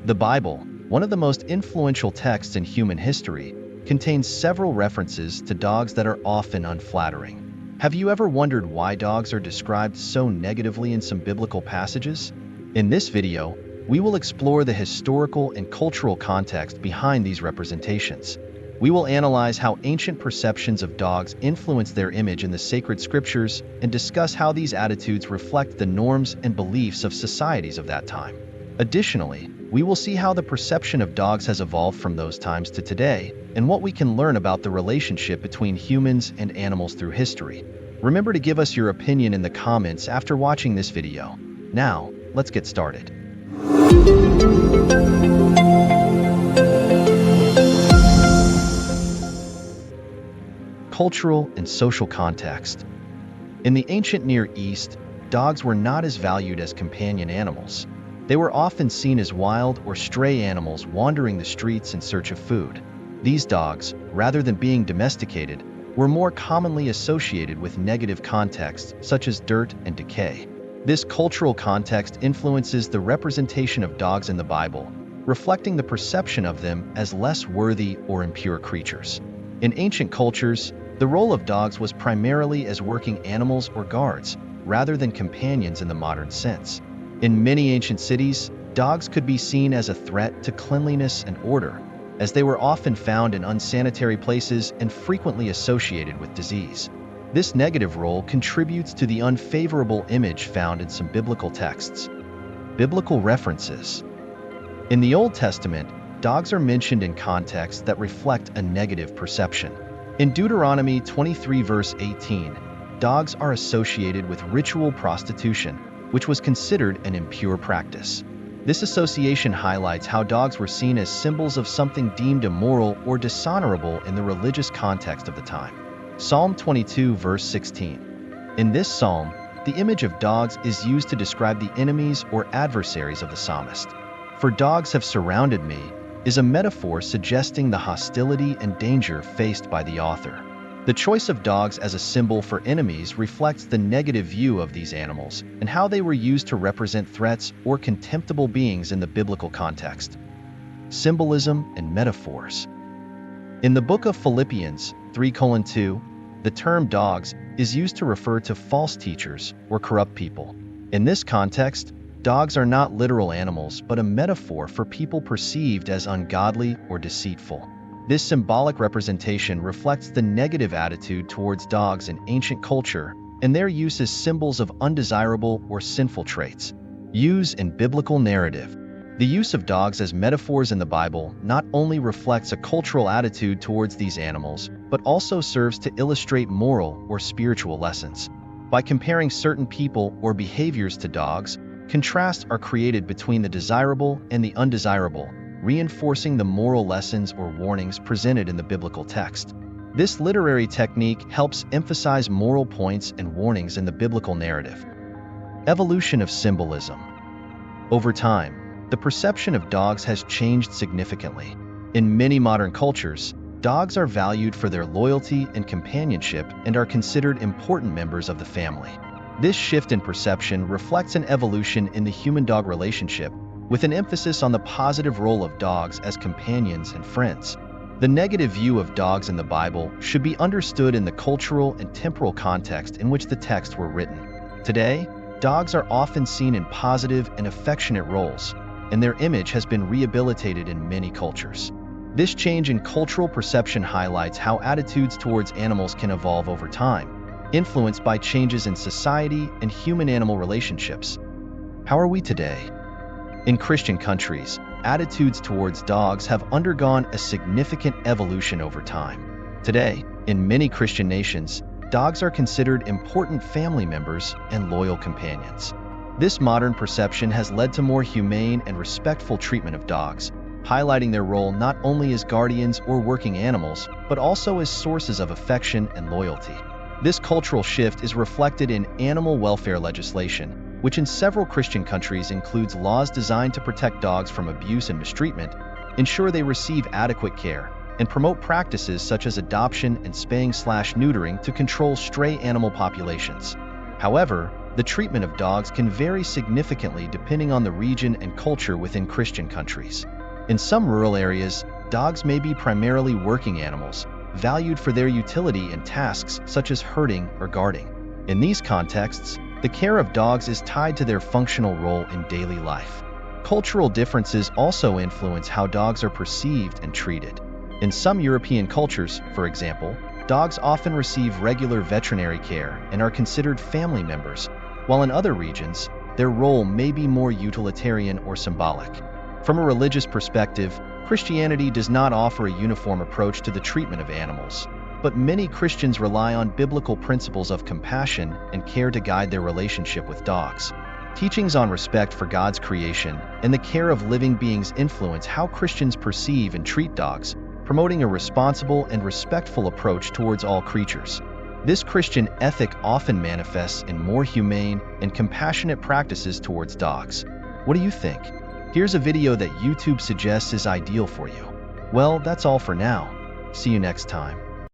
The Bible, one of the most influential texts in human history, contains several references to dogs that are often unflattering. Have you ever wondered why dogs are described so negatively in some biblical passages? In this video, we will explore the historical and cultural context behind these representations. We will analyze how ancient perceptions of dogs influence their image in the sacred scriptures and discuss how these attitudes reflect the norms and beliefs of societies of that time. Additionally, we will see how the perception of dogs has evolved from those times to today and what we can learn about the relationship between humans and animals through history. Remember to give us your opinion in the comments after watching this video. Now, let's get started. Cultural and social context. In the ancient Near East, dogs were not as valued as companion animals. They were often seen as wild or stray animals wandering the streets in search of food. These dogs, rather than being domesticated, were more commonly associated with negative contexts such as dirt and decay. This cultural context influences the representation of dogs in the Bible, reflecting the perception of them as less worthy or impure creatures. In ancient cultures, the role of dogs was primarily as working animals or guards, rather than companions in the modern sense. In many ancient cities, dogs could be seen as a threat to cleanliness and order, as they were often found in unsanitary places and frequently associated with disease. This negative role contributes to the unfavorable image found in some biblical texts. Biblical references. In the Old Testament, dogs are mentioned in contexts that reflect a negative perception. In Deuteronomy 23 verse 18, dogs are associated with ritual prostitution, which was considered an impure practice. This association highlights how dogs were seen as symbols of something deemed immoral or dishonorable in the religious context of the time. Psalm 22 verse 16. In this psalm, the image of dogs is used to describe the enemies or adversaries of the psalmist. "For dogs have surrounded me" is a metaphor suggesting the hostility and danger faced by the author. The choice of dogs as a symbol for enemies reflects the negative view of these animals and how they were used to represent threats or contemptible beings in the biblical context. Symbolism and metaphors. In the book of Philippians 3:2, the term dogs is used to refer to false teachers or corrupt people. In this context, dogs are not literal animals but a metaphor for people perceived as ungodly or deceitful. This symbolic representation reflects the negative attitude towards dogs in ancient culture and their use as symbols of undesirable or sinful traits. Use in biblical narrative. The use of dogs as metaphors in the Bible not only reflects a cultural attitude towards these animals, but also serves to illustrate moral or spiritual lessons. By comparing certain people or behaviors to dogs, contrasts are created between the desirable and the undesirable, reinforcing the moral lessons or warnings presented in the biblical text. This literary technique helps emphasize moral points and warnings in the biblical narrative. Evolution of symbolism. Over time, the perception of dogs has changed significantly. In many modern cultures, dogs are valued for their loyalty and companionship and are considered important members of the family. This shift in perception reflects an evolution in the human-dog relationship, with an emphasis on the positive role of dogs as companions and friends. The negative view of dogs in the Bible should be understood in the cultural and temporal context in which the texts were written. Today, dogs are often seen in positive and affectionate roles, and their image has been rehabilitated in many cultures. This change in cultural perception highlights how attitudes towards animals can evolve over time, influenced by changes in society and human-animal relationships. How are we today? In Christian countries, attitudes towards dogs have undergone a significant evolution over time. Today, in many Christian nations, dogs are considered important family members and loyal companions. This modern perception has led to more humane and respectful treatment of dogs, highlighting their role not only as guardians or working animals, but also as sources of affection and loyalty. This cultural shift is reflected in animal welfare legislation, which in several Christian countries includes laws designed to protect dogs from abuse and mistreatment, ensure they receive adequate care, and promote practices such as adoption and spaying/neutering to control stray animal populations. However, The treatment of dogs can vary significantly depending on the region and culture within Christian countries. In some rural areas, dogs may be primarily working animals, valued for their utility in tasks such as herding or guarding. In these contexts, the care of dogs is tied to their functional role in daily life. Cultural differences also influence how dogs are perceived and treated. In some European cultures, for example, dogs often receive regular veterinary care and are considered family members, while in other regions, their role may be more utilitarian or symbolic. From a religious perspective, Christianity does not offer a uniform approach to the treatment of animals, but many Christians rely on biblical principles of compassion and care to guide their relationship with dogs. Teachings on respect for God's creation and the care of living beings influence how Christians perceive and treat dogs, promoting a responsible and respectful approach towards all creatures. This Christian ethic often manifests in more humane and compassionate practices towards dogs. What do you think? Here's a video that YouTube suggests is ideal for you. Well, that's all for now. See you next time.